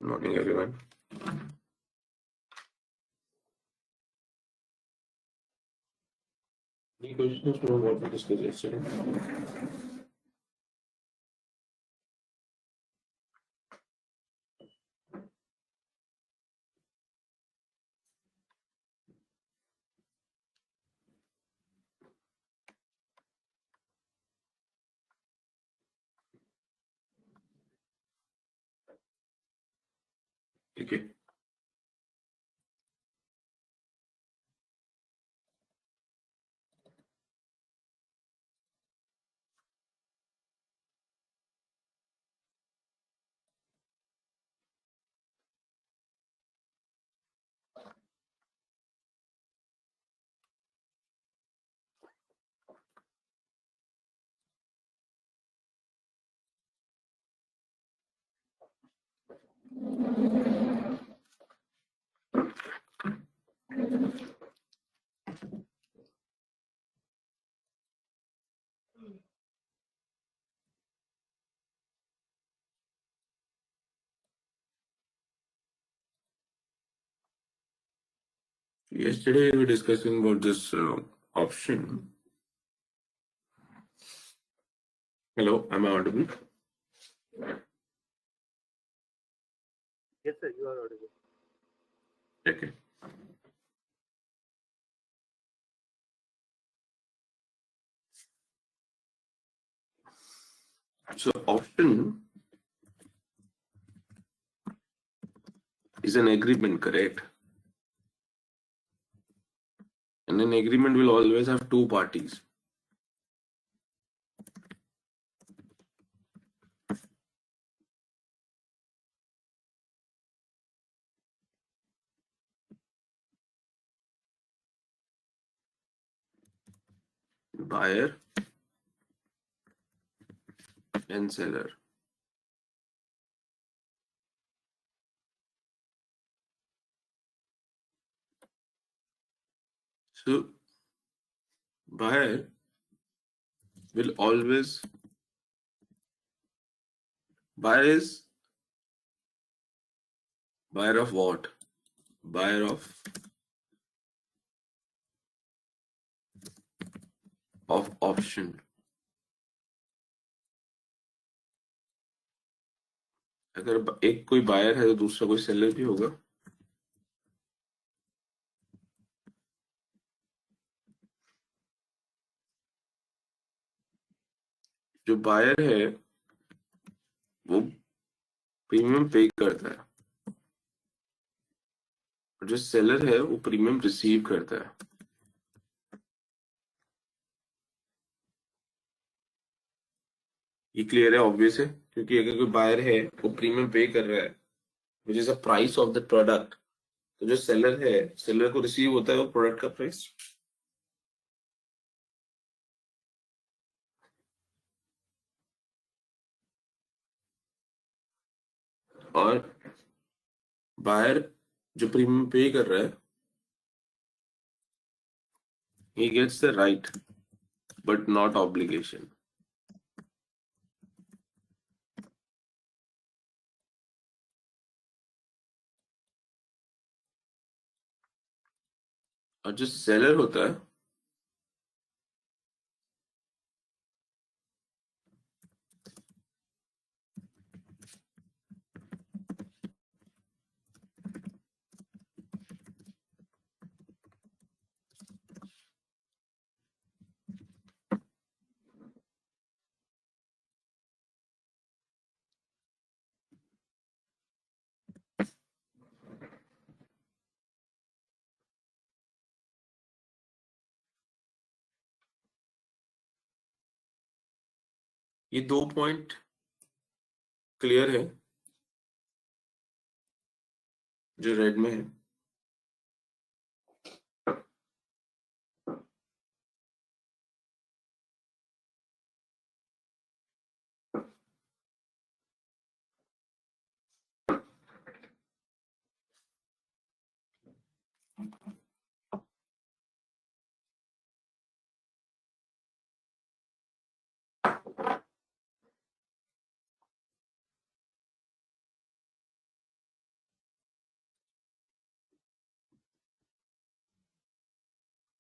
Morning, everyone. Any questions from what we discussed yesterday? Okay. Yesterday we were discussing about this option. Hello, am I audible? Yes, sir, you are audible. Okay. So option is an agreement, correct? And an agreement will always have two parties. Buyer and seller. So buyer will always buyer is buyer of what? Buyer of option. अगर एक कोई buyer है तो दूसरा कोई seller भी होगा. जो बायर है वो प्रीमियम पे करता है और जो सेलर है वो प्रीमियम रिसीव करता है. ये क्लियर है, ऑब्वियस है, क्योंकि अगर कोई बायर है वो प्रीमियम पे कर रहा है which is a price of the product, तो जो सेलर है सेलर को रिसीव होता है वो प्रोडक्ट का प्राइस. और बायर जो प्रीमियम पे कर रहा है he gets the right but not obligation. और जो सेलर होता है ये दो पॉइंट क्लियर है जो रेड में है.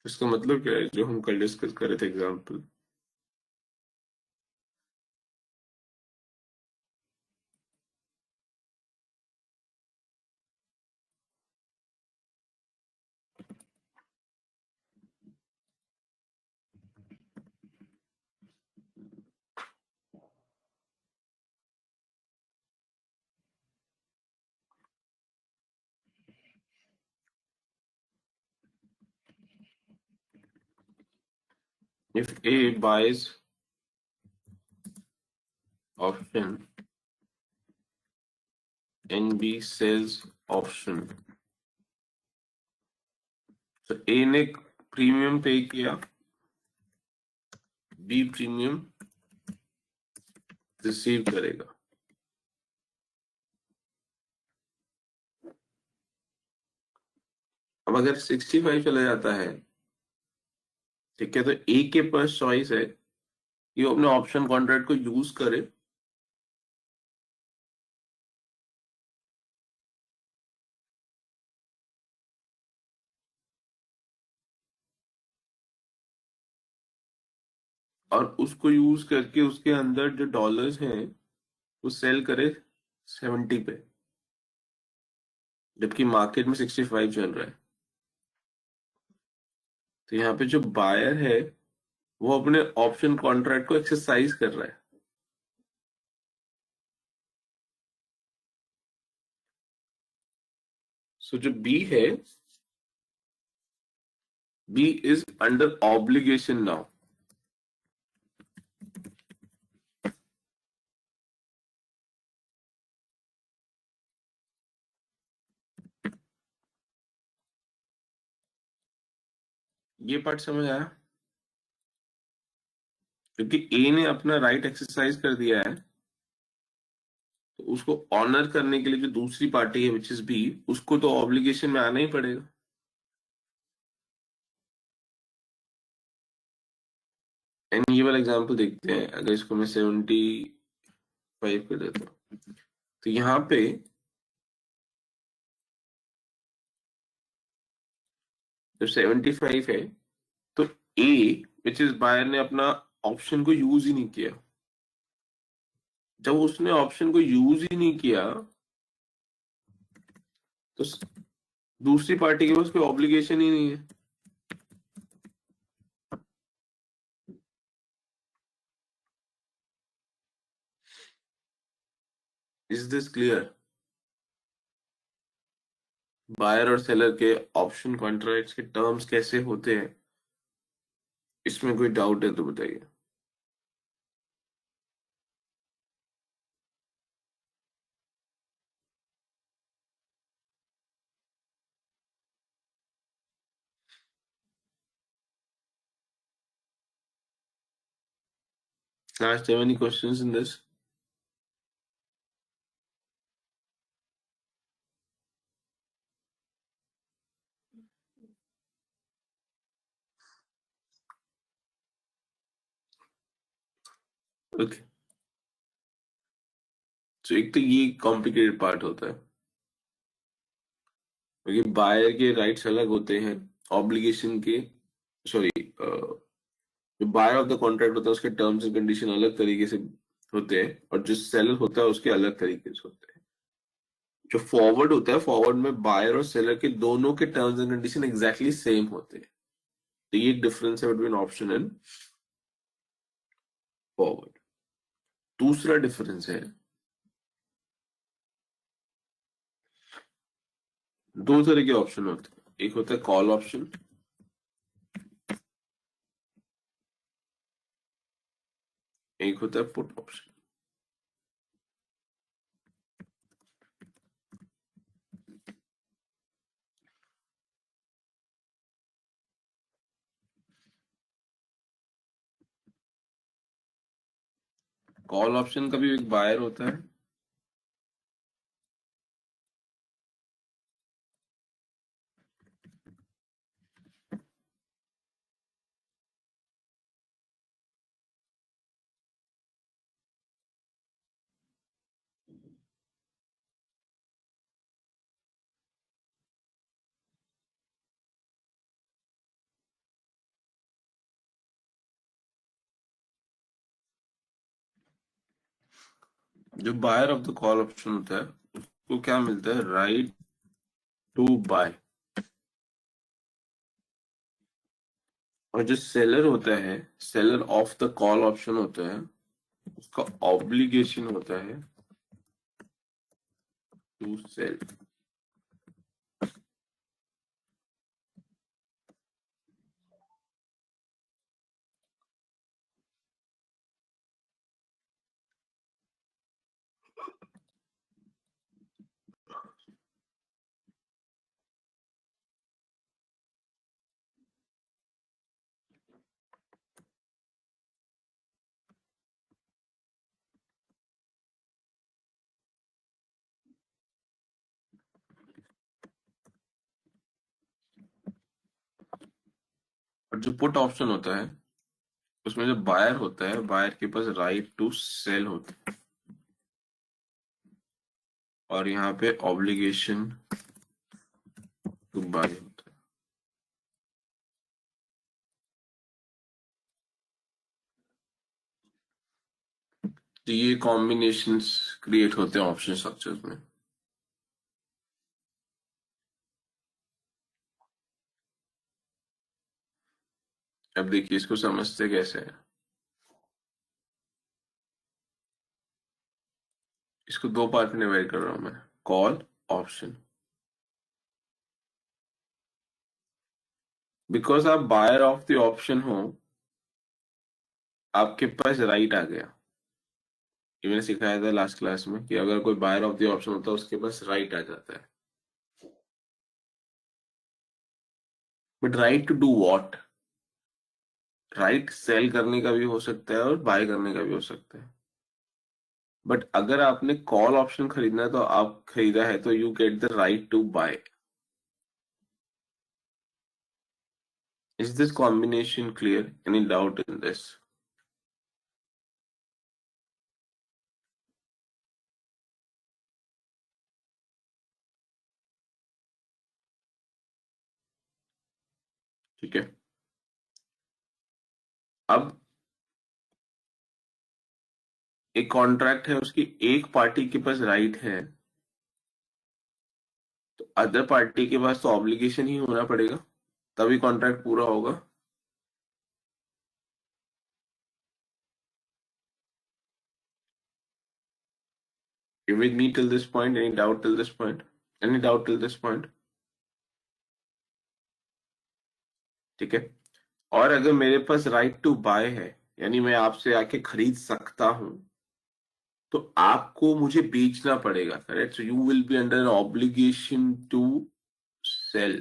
इसका मतलब क्या है जो हम कल डिस्कस कर रहे थे example? If A buys option and B sells option, तो A ने प्रीमियम पे किया, B प्रीमियम रिसीव करेगा। अब अगर 65 चला जाता है, ठीक है, तो ए के पास चॉइस है कि वो अपने ऑप्शन कॉन्ट्रैक्ट को यूज करे और उसको यूज करके उसके अंदर जो डॉलर्स हैं वो सेल करे 70 पे, जबकि मार्केट में 65 चल रहा है। तो यहाँ पे जो बायर है वो अपने ऑप्शन कॉन्ट्रैक्ट को एक्सरसाइज कर रहा है। सो जो बी है, B is under obligation now. ये पार्ट समझ आया? क्योंकि ए ने अपना राइट एक्सरसाइज कर दिया है, तो उसको ऑनर करने के लिए जो दूसरी पार्टी है विच इज बी, उसको तो ऑब्लिगेशन में आना ही पड़ेगा। एंड ये वाला एग्जांपल देखते हैं, अगर इसको मैं 75 कर देता हूँ, तो यहाँ पे जब 75 है तो ए विच इज बायर ने अपना ऑप्शन को यूज ही नहीं किया। जब उसने ऑप्शन को यूज ही नहीं किया तो दूसरी पार्टी के पास कोई ऑब्लिगेशन ही नहीं है। Is this clear? बायर और सेलर के ऑप्शन कॉन्ट्रैक्ट्स के टर्म्स कैसे होते हैं, इसमें कोई डाउट है तो बताइए। Last, have any questions in this? Okay, तो एक तो ये कॉम्प्लिकेटेड पार्ट होता है, क्योंकि बायर के राइट्स अलग होते हैं ऑब्लिगेशन के, सॉरी, जो बायर ऑफ द कॉन्ट्रैक्ट होता है उसके टर्म्स एंड कंडीशन अलग तरीके से होते हैं, और जो सेलर होता है उसके अलग तरीके से होते हैं। जो फॉरवर्ड होता है, फॉरवर्ड में बायर और सेलर के दोनों के terms and condition exactly same होते हैं। तो ये डिफरेंस है बिटवीन ऑप्शन एंड फॉरवर्ड। दूसरा डिफरेंस है, दो तरह के ऑप्शन होते हैं, एक होता है कॉल ऑप्शन, एक होता है पुट ऑप्शन। कॉल ऑप्शन का भी एक बायर होता है, जो buyer of the call option होता है उसको क्या मिलता है? Right to buy. और जो सेलर होता है, seller of the call option होता है, उसका ऑब्लिगेशन होता है टू सेल। और जो पुट ऑप्शन होता है उसमें जो बायर होता है, बायर के पास राइट टू सेल होता है, और यहाँ पे ऑब्लिगेशन टू बाय होता है। तो ये कॉम्बिनेशंस क्रिएट होते हैं ऑप्शन स्ट्रक्चर्स में। अब देखिए इसको समझते कैसे हैं। इसको दो पार्ट में डिवाइड कर रहा हूं मैं। कॉल ऑप्शन, बिकॉज आप बायर ऑफ द ऑप्शन हो, आपके पास राइट आ गया। ये मैंने सिखाया था लास्ट क्लास में कि अगर कोई बायर ऑफ द ऑप्शन होता है उसके पास राइट आ जाता है। But right to do what? Right sell करने का भी हो सकता है और बाय करने का भी हो सकता है। बट अगर आपने कॉल ऑप्शन खरीदना है तो आप खरीदा है तो you get the right to buy. Is this combination clear? Any doubt in this? ठीक है। अब एक कॉन्ट्रैक्ट है, उसकी एक पार्टी के पास राइट है, तो अदर पार्टी के पास तो ऑब्लिगेशन ही होना पड़ेगा, तभी कॉन्ट्रैक्ट पूरा होगा। You with me till this point? Any doubt till this point? Any doubt till this point? ठीक है। और अगर मेरे पास राइट टू बाय है, यानी मैं आपसे आके खरीद सकता हूं, तो आपको मुझे बेचना पड़ेगा, correct? So you will be under obligation to sell.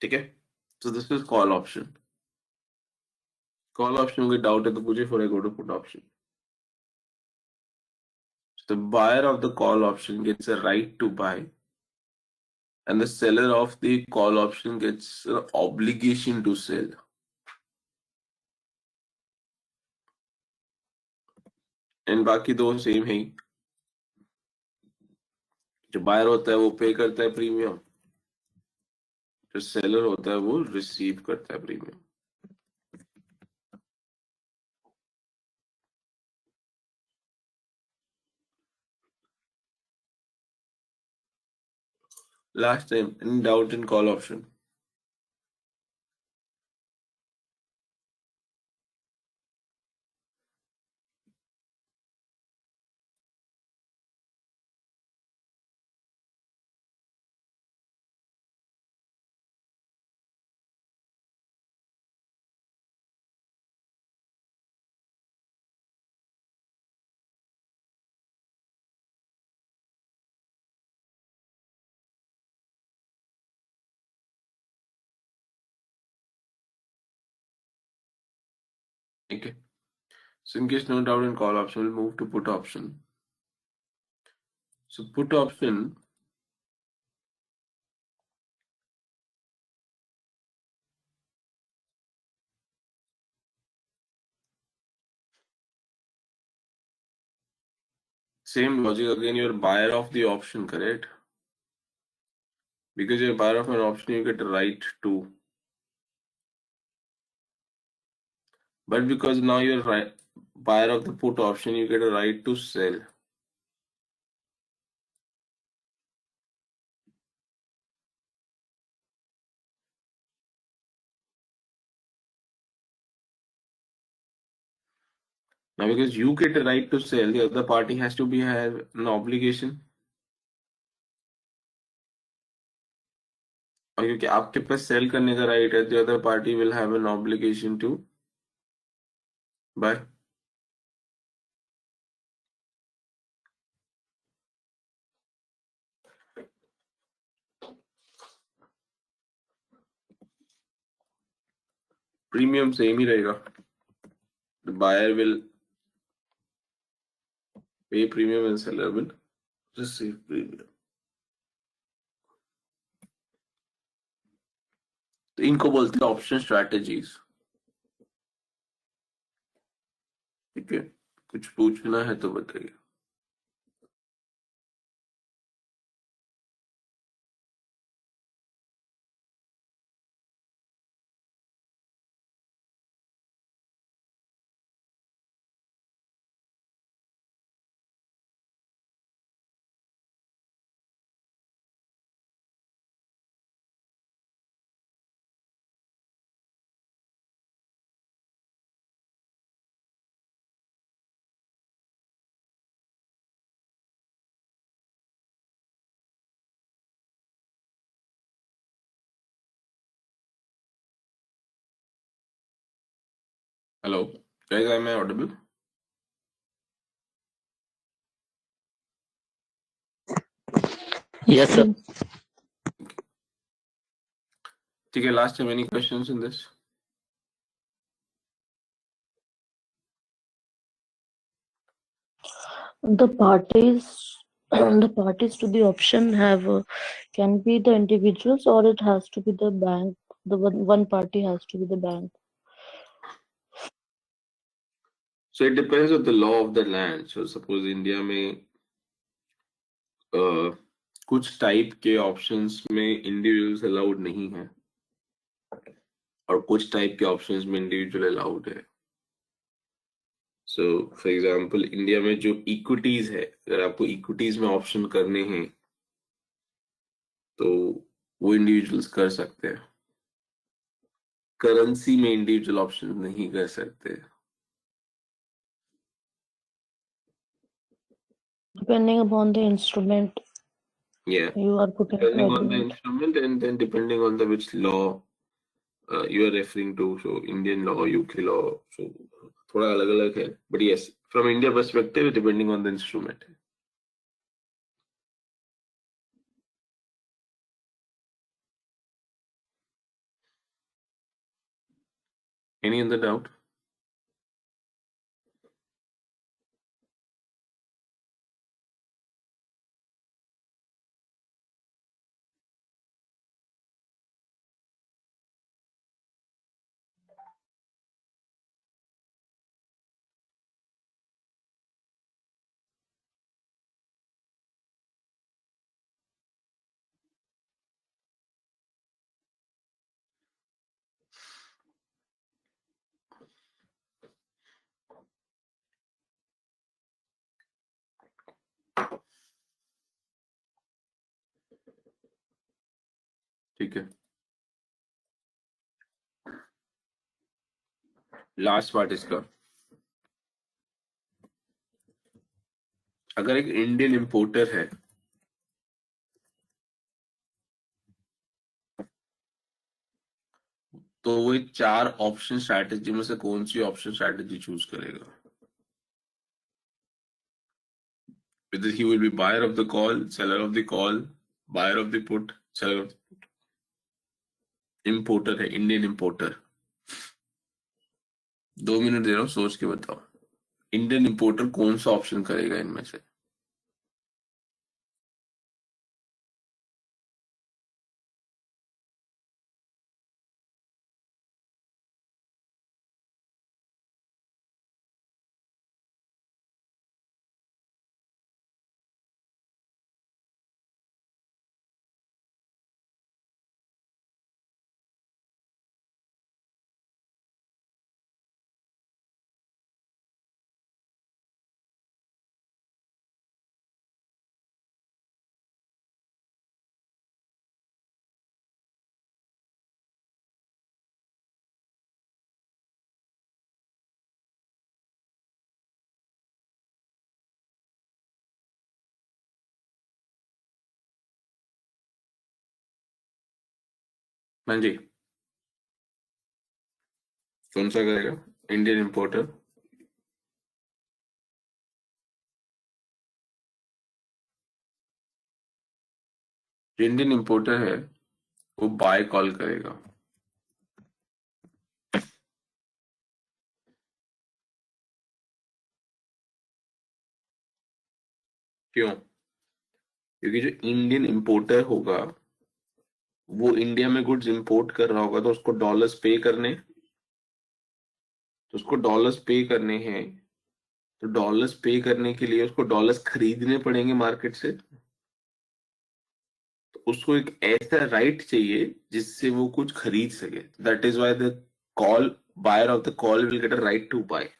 ठीक है। So this is call option. Call option में डाउट है तो पूछे, for I go to put option. The buyer of the call option gets a right to buy, and the seller of the call option gets an obligation to sell. And बाकी दो same है ही। जो buyer होता है वो पे करता है प्रीमियम, जो सेलर होता है वो रिसीव करता है premium. Last time in doubt in call option? ठीक है। So in case no doubt in call option, we'll move to put option. So put option, same logic again. You're buyer of the option, correct? Because you're buyer of an option, you get a right to But because now you're right, buyer of the put option, you get a right to sell. Now, because you get a right to sell, the other party has to be have an obligation. और क्योंकि आपके पास cell करने का right है, the other party will have an obligation to buy. Premium same ही रहेगा. The buyer will pay premium and seller will receive premium. तो इनको बोलते हैं ऑप्शन स्ट्रैटेजीज. ठीक है, कुछ पूछना है तो बताइए. Hello guys, am I audible? Yes, sir. ठीक है, last time any questions in this? The parties, the parties to the option have can be the individuals, or it has to be the bank. The one party has to be the bank. So it depends on the law of the land. So suppose India में कुछ type के options में individuals allowed नहीं है और कुछ type के options में इंडिविजुअल अलाउड है. सो फॉर एग्जांपल इंडिया में जो इक्विटीज है, अगर आपको इक्विटीज में ऑप्शन करने हैं तो वो इंडिविजुअल्स कर सकते हैं. करेंसी में इंडिविजुअल ऑप्शन नहीं कर सकते. Depending upon the instrument Yeah, you are putting the depending on the agreement. instrument and then depending on the which law you are referring to. So Indian law, UK law, so थोड़ा अलग अलग है. But yes, from India perspective, depending on the instrument. Any other doubt? ठीक है. Last part इसका, अगर एक Indian importer है तो वो 4 ऑप्शन स्ट्रैटेजी में से कौन सी ऑप्शन स्ट्रैटेजी चूज करेगा? Whether he will be buyer of the call, seller of the call, buyer of the put, seller of the put. Importer है, इंडियन इंपोर्टर. 2 मिनट दे रहा हूँ, सोच के बताओ. इंडियन इंपोर्टर कौन सा ऑप्शन करेगा इनमें से? हाँ जी, कौन सा करेगा? Indian importer. जो इंडियन इंपोर्टर है वो बाय कॉल करेगा। क्यों? क्योंकि जो इंडियन इंपोर्टर होगा वो इंडिया में गुड्स इंपोर्ट कर रहा होगा, तो उसको डॉलर्स पे करने, तो उसको डॉलर्स पे करने हैं। तो डॉलर्स पे करने के लिए उसको डॉलर्स खरीदने पड़ेंगे मार्केट से। तो उसको एक ऐसा राइट चाहिए जिससे वो कुछ खरीद सके। That is why the call buyer of the call will get a right to buy.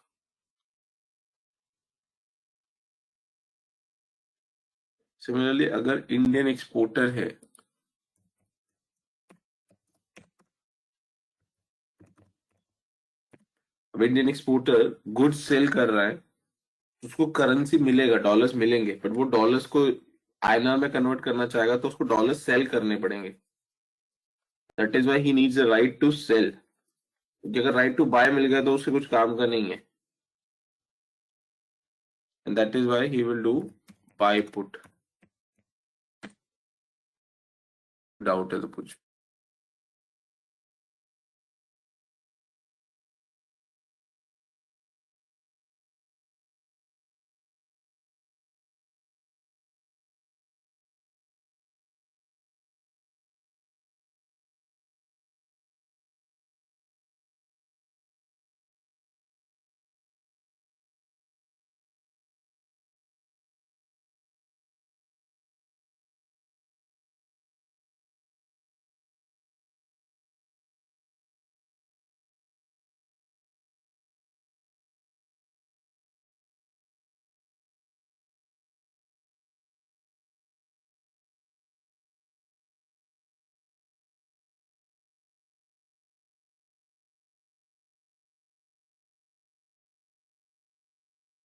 Similarly अगर इंडियन एक्सपोर्टर है, अब इंडियन एक्सपोर्टर गुड्स सेल कर रहा है, उसको करेंसी मिलेगा, डॉलर्स मिलेंगे, बट वो डॉलर्स को आईएनआर में कन्वर्ट करना चाहेगा तो उसको डॉलर्स सेल करने पड़ेंगे। That is why he needs a right to sell. क्योंकि अगर राइट टू बाय मिल गया तो उससे कुछ काम का नहीं है। And that is why he will do buy put. Doubt है तो पूछ।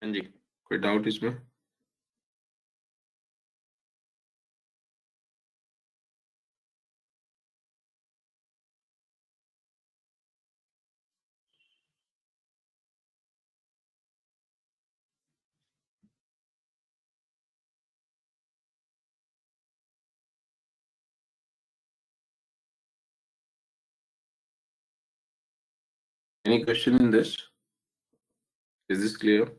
हाँ जी, कोई डाउट इसमें? Any question in this? Is this clear?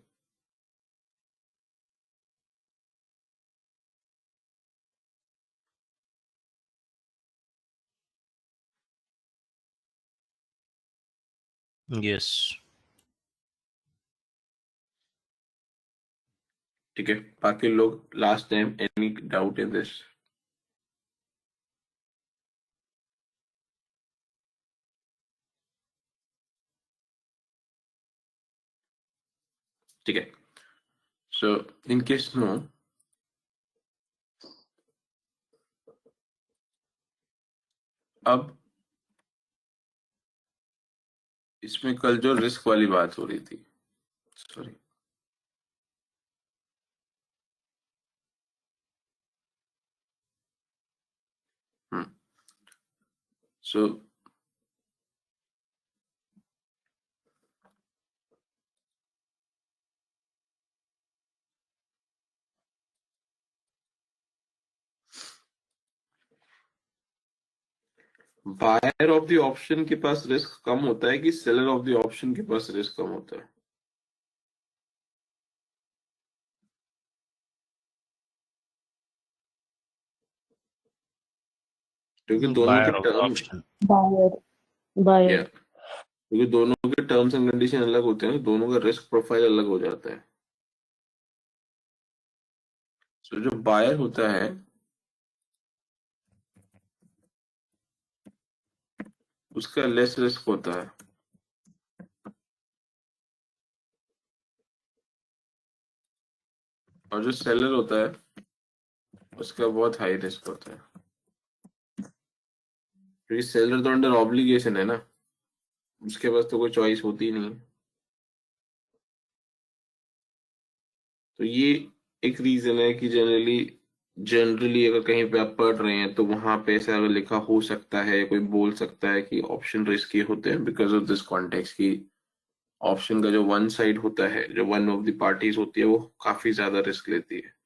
Yes. ठीक है, बाकी लोग last time any doubt in this? ठीक है, सो इन केस नो, अब इसमें कल जो रिस्क वाली बात हो रही थी, sorry, so buyer of the option के पास रिस्क कम होता है कि सेलर ऑफ द ऑप्शन के पास रिस्क कम होता है? क्योंकि दोनों के Buyer of the term, option. Buyer, buyer. या क्योंकि दोनों के टर्म्स एंड कंडीशन अलग होते हैं, तो दोनों का रिस्क प्रोफाइल अलग हो जाता है। सो जो बायर होता है उसका लेस रिस्क होता है, और जो सेलर होता है उसका बहुत हाई रिस्क होता है। क्योंकि सेलर तो अंडर ऑब्लिगेशन है ना, उसके पास तो कोई चॉइस होती ही नहीं है। तो ये एक रीजन है कि जनरली जनरली अगर कहीं पे आप पढ़ रहे हैं तो वहां पे ऐसा अगर लिखा हो सकता है, कोई बोल सकता है कि ऑप्शन रिस्की होते हैं बिकॉज ऑफ दिस कॉन्टेक्स्ट की ऑप्शन का जो वन साइड होता है, जो वन ऑफ द पार्टीज होती है, वो काफी ज्यादा रिस्क लेती है।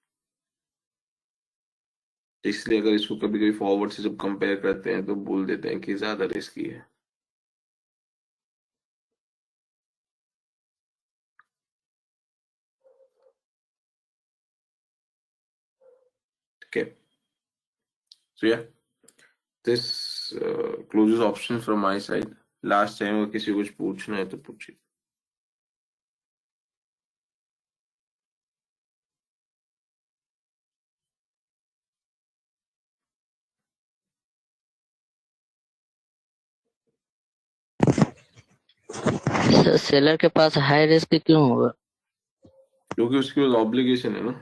तो इसलिए अगर इसको कभी कभी फॉरवर्ड से जब कंपेयर करते हैं तो बोल देते हैं कि ज्यादा रिस्की है। ठीक है। So yeah this closes option from my side. Last time अगर किसी को कुछ पूछना है तो पूछिए। सेलर के पास हाई रिस्क क्यों होगा? क्योंकि उसके पास ऑब्लिगेशन है ना।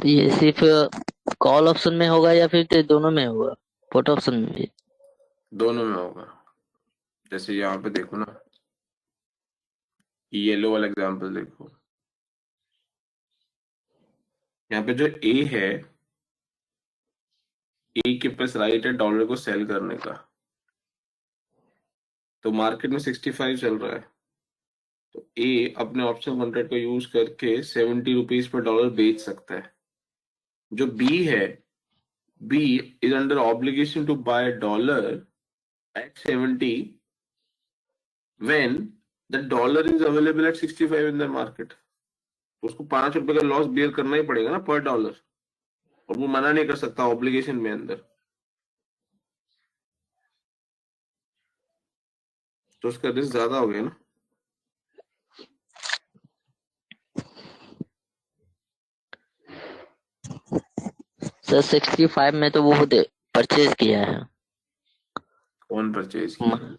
ये सिर्फ कॉल ऑप्शन में होगा या फिर दोनों में होगा, पुट ऑप्शन में भी? दोनों में होगा। जैसे यहाँ पे देखो ना, येलो वाला एग्जांपल देखो। यहाँ पे जो ए है, ए के पास राइट है डॉलर को सेल करने का। तो मार्केट में 65 चल रहा है, तो ए अपने ऑप्शन कॉन्ट्रैक्ट को यूज करके 70 रुपीज पर डॉलर बेच सकता है। जो बी है, B is under obligation to buy dollar at 70 when the dollar is available at 65 in the market. तो उसको 5 रुपए का लॉस बेयर करना ही पड़ेगा ना पर डॉलर, और वो मना नहीं कर सकता ऑब्लिगेशन में अंदर। तो उसका रिस्क ज्यादा हो गया ना। सर 65 में तो वो दे परचेज किया है कौन परचेज किया है?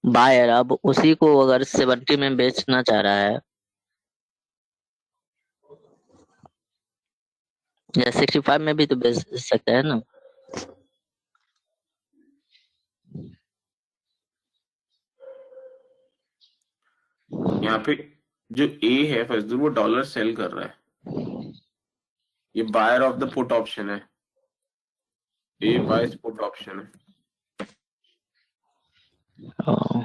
बायर, अब उसी को अगर 70 में बेचना चाह रहा है या 65 में भी तो बेच सकता है ना। यहाँ पे जो ए है फजलू, वो डॉलर सेल कर रहा है। ये buyer of the put option है। ए बाइस पुट ऑप्शन है। हाँ।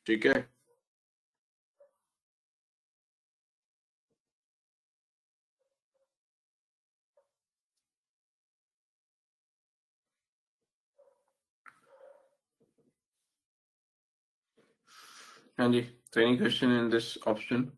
ठीक है। हाँ जी, तो any question in this option?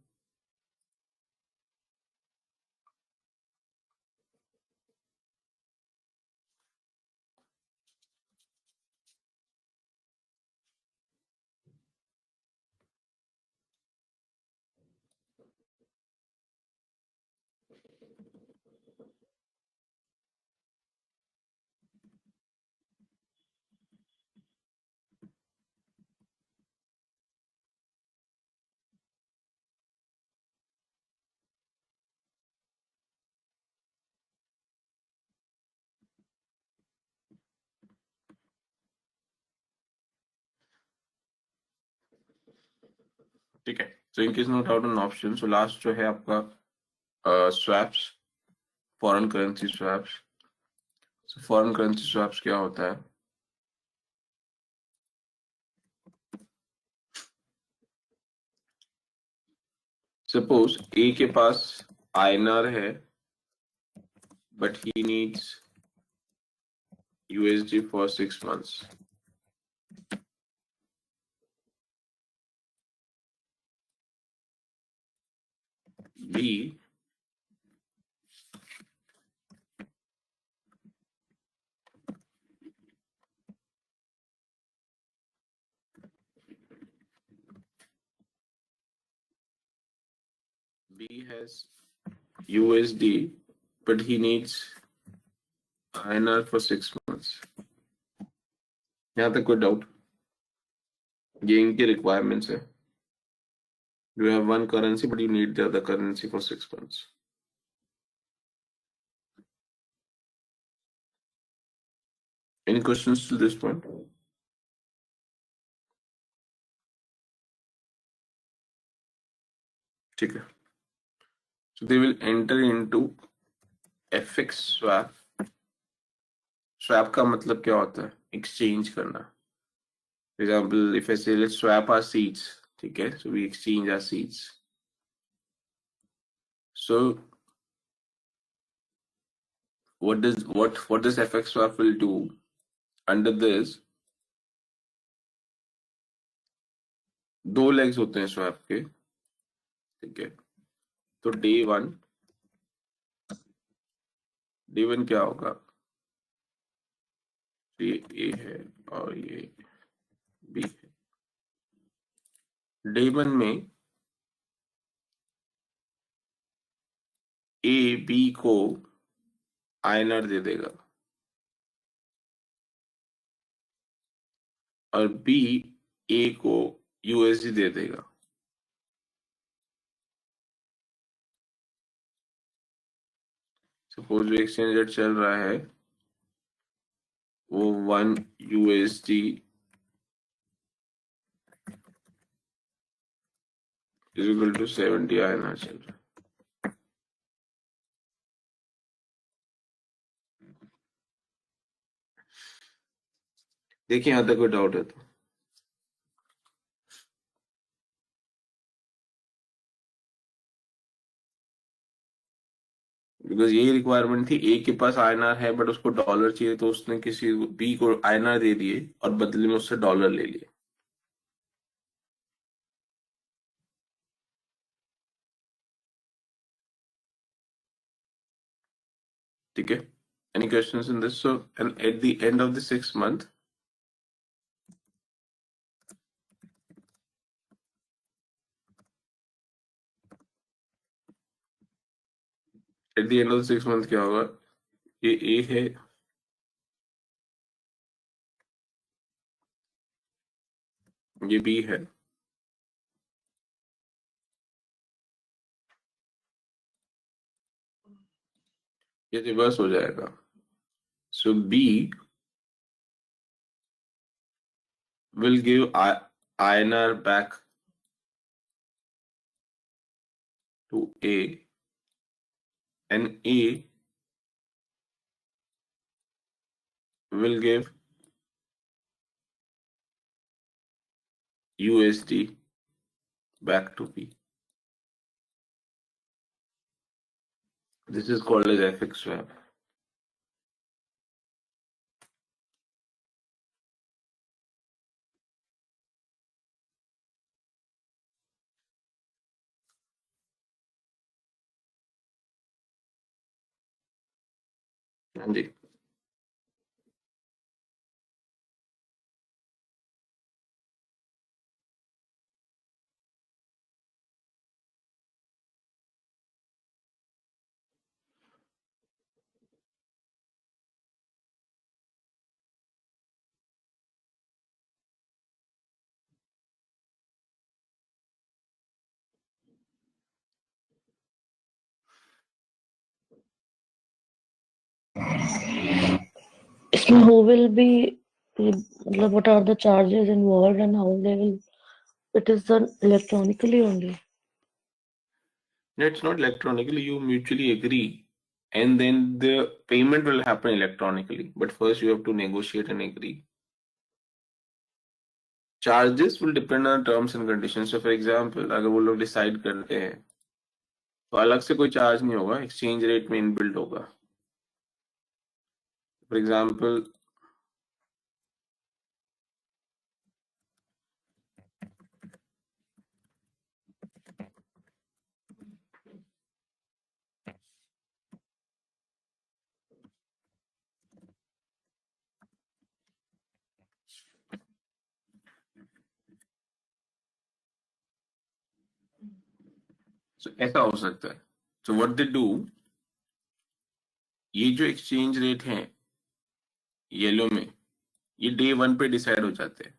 ठीक है। So in case note out on option, so last जो है आपका swaps, foreign currency swaps. So foreign currency swaps क्या होता है? सपोज ए के पास आईएनआर है but he needs USD for 6 months। B has USD, but he needs INR for 6 months. यहाँ तक कोई डाउट? ये इनकी रिक्वायरमेंट्स है. You have one currency, but you need the other currency for 6 months. Any questions to this point? ठीक है. So they will enter into FX swap. Swap का मतलब क्या होता है? Exchange करना. For example, if I say let's swap our seats, ठीक है? So we exchange our seats. So what this FX swap will do? Under this, दो legs होते हैं swap के, ठीक है? तो day one क्या होगा? ये A है और ये B है. Day one में A B को INR दे देगा और B A को USD दे देगा. सपोज जो एक्सचेंज रेट चल रहा है वो 1 USD is equal to 70 INR चल रहा है. देखिए यहाँ तक कोई डाउट है तो? बिकॉज यही रिक्वायरमेंट थी. ए के पास INR है बट उसको डॉलर चाहिए, तो उसने किसी बी को INR दे दिए और बदले में उससे डॉलर ले लिए. ठीक है. Any questions in this? So and at the end of the 6 month, at the end of the 6 month क्या होगा? ये ए है, ये बी है, ये रिवर्स हो जाएगा. सो B will give INR back to A and A will give USD back to B. This is called as FX swap. हाँ जी. इसमें who will be, मतलब what are the charges involved and how they will, it is done electronically only. No, it's not electronically. You mutually agree, and then the payment will happen electronically. But first, you have to negotiate and agree. Charges will depend on terms and conditions. So, for example, अगर वो लोग decide करते हैं तो अलग से कोई charge नहीं होगा, एक्सचेंज रेट में इनबिल्ट होगा. फॉर एग्जाम्पल So, ऐसा हो सकता है. So what they do, ये जो एक्सचेंज रेट है येलो में, ये डे 1 पे डिसाइड हो जाते हैं.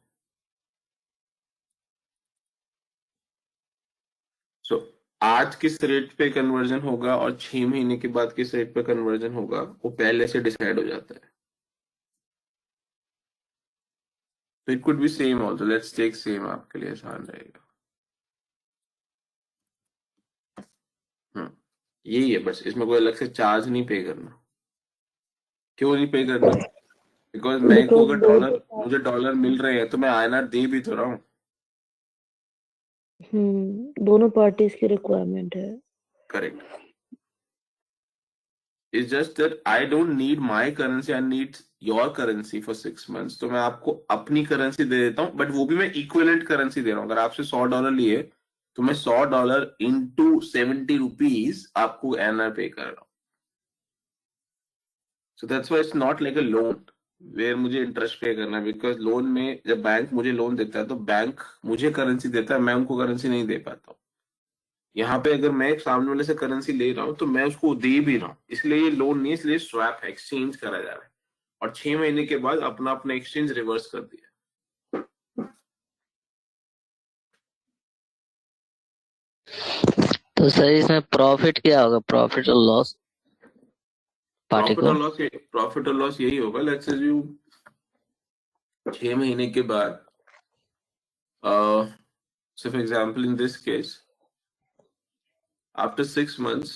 सो आज किस रेट पे कन्वर्जन होगा और 6 महीने के बाद किस रेट पे कन्वर्जन होगा, वो पहले से डिसाइड हो जाता है. तो it could be same also. Let's take same, आपके लिए आसान रहेगा. यही है बस, इसमें कोई अलग से चार्ज नहीं पे करना. क्यों नहीं पे करना? बिकॉज मैं को Because अगर both डॉलर, मुझे डॉलर मिल रहे हैं तो मैं आईएनआर दे भी तो रहा हूँ. दोनों पार्टीज की रिक्वायरमेंट है. Correct. It's just that I don't need my currency, I need your currency for 6 months. तो मैं आपको अपनी करेंसी दे देता हूँ, बट वो भी मैं इक्विवेलेंट करेंसी दे रहा हूँ. अगर आपसे $100 लिए तो मैं $100 इंटू 70 रुपीज आपको एनआर पे कर रहा हूँ. So that's why it's not like a loan where मुझे इंटरेस्ट पे करना है. बिकॉज लोन में जब बैंक मुझे लोन देता है तो बैंक मुझे करेंसी देता है, मैं उनको करेंसी नहीं दे पाता हूँ. यहाँ पे अगर मैं सामने वाले से करेंसी ले रहा हूँ तो मैं उसको दे भी रहा हूँ, इसलिए ये लोन नहीं, इसलिए स्वैप है, एक्सचेंज करा जा रहा है. और 6 महीने के बाद अपना अपना एक्सचेंज रिवर्स कर दिया. तो सर इसमें प्रॉफिट क्या होगा, प्रॉफिट और लॉस पार्टी प्रॉफिट को? और लॉस, प्रॉफिट और लॉस यही होगा. लेट्स अज्यूम 6 महीने के बाद, सिर्फ example in this case, after 6 months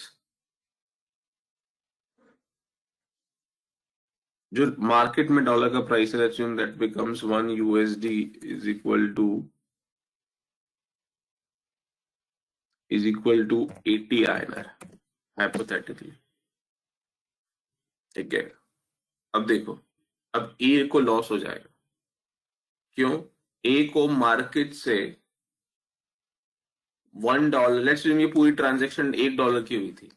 जो मार्केट में डॉलर का प्राइस है, let's assume that becomes 1 USD is equal to 80 INR hypothetically. ठीक है. अब देखो, अब ए को लॉस हो जाएगा. क्यों? ए को मार्केट से $1, लेट्स ये पूरी ट्रांजैक्शन $1 की हुई थी,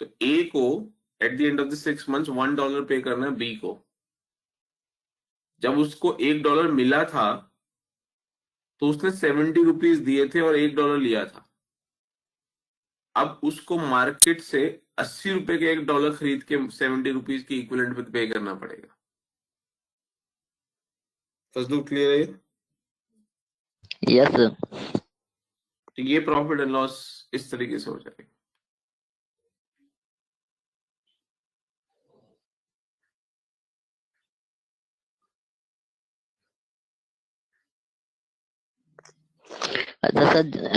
तो ए को at the end of the 6 months $1 पे करना है बी को. जब उसको $1 मिला था तो उसने 70 रुपीज दिए थे और $1 लिया था. अब उसको मार्केट से 80 रुपए के $1 खरीद के 70 रुपीज की इक्विवेलेंट पे पे करना पड़ेगा. फर्स्ट क्लियर है? Yes sir. तो ये प्रॉफिट एंड लॉस इस तरीके से हो जाएगा.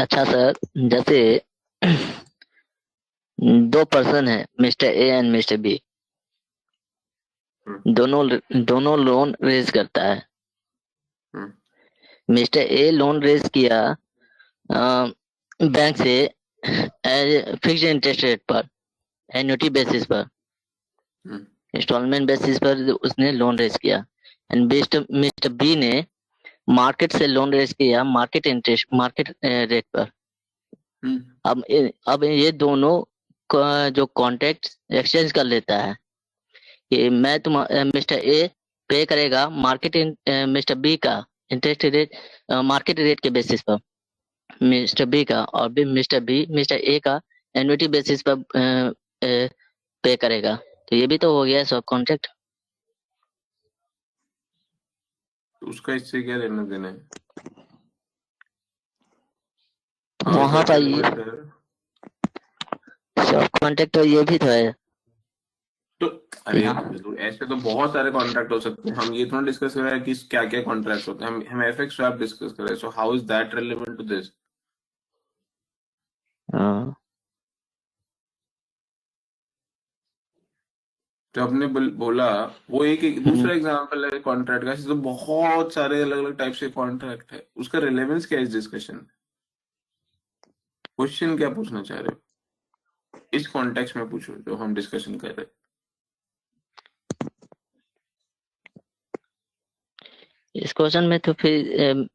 अच्छा सर, जैसे दो पर्सन है, Mr A and Mr B, दोनों लोन रेज करता है. मिस्टर ए लोन रेज किया बैंक से फिक्स इंटरेस्ट रेट पर, एन्युटी बेसिस पर, इंस्टॉलमेंट बेसिस पर उसने लोन रेज किया. एंड मिस्टर बी ने मार्केट से लोन रेज किया मार्केट रेट पर. अब ये दोनों जो कॉन्ट्रैक्ट एक्सचेंज कर लेता है कि मैं मिस्टर ए पे करेगा मिस्टर बी का इंटरेस्ट रेट मार्केट रेट के बेसिस पर मिस्टर बी का, और भी मिस्टर ए का एन्युटी बेसिस पर पे करेगा. तो ये भी तो हो गया सब कॉन्ट्रैक्ट. उसका इससे क्या लेना देना है? वहां पर ये सब कॉन्ट्रैक्ट तो ये भी तो है. तो अरे तो ऐसे तो बहुत सारे कॉन्ट्रैक्ट हो सकते हैं. हम ये थोड़ा डिस्कस कर रहे हैं कि क्या क्या कॉन्ट्रैक्ट होते हैं. हम एफएक्स स्वैप डिस्कस कर रहे हैं. So how is that relevant to this? जो आपने बोला वो एक दूसरा एग्जांपल है कॉन्ट्रैक्ट का. ऐसे तो बहुत सारे अलग अलग टाइप के कॉन्ट्रैक्ट है. उसका रिलेवेंस क्या है इस डिस्कशन में? क्वेश्चन क्या पूछना चाह रहे हो इस कॉन्टेक्स्ट में? पूछो जो हम डिस्कशन कर रहे हैं. इस क्वेश्चन में तो फिर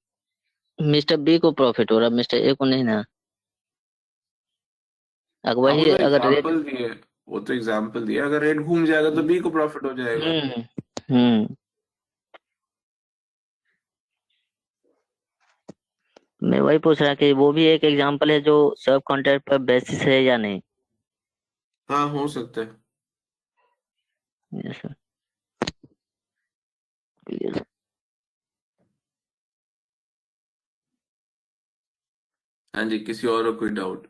मिस्टर बी को प्रॉफिट हो रहा, मिस्टर ए को नहीं ना. अगर हाँ, वही अगर रेट वो तो एग्जांपल दिया. अगर रेट घूम जाएगा तो बी को प्रॉफिट हो जाएगा. हम्म मैं वही पूछ रहा कि वो भी एक एग्जांपल है जो सब कॉन्ट्रैक्ट पर बेसिस है या नहीं। हाँ, हो सकता है। Yes sir. यस। हाँ जी, किसी और को कोई डाउट?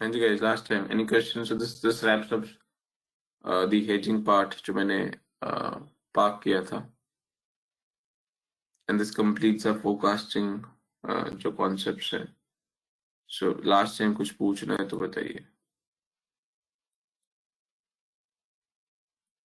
हाँ जी guys, last time any questions? So this wraps up the hedging part जो मैंने पार्क किया था, and this completes our forecasting जो concepts है. So last time कुछ पूछना है तो बताइए.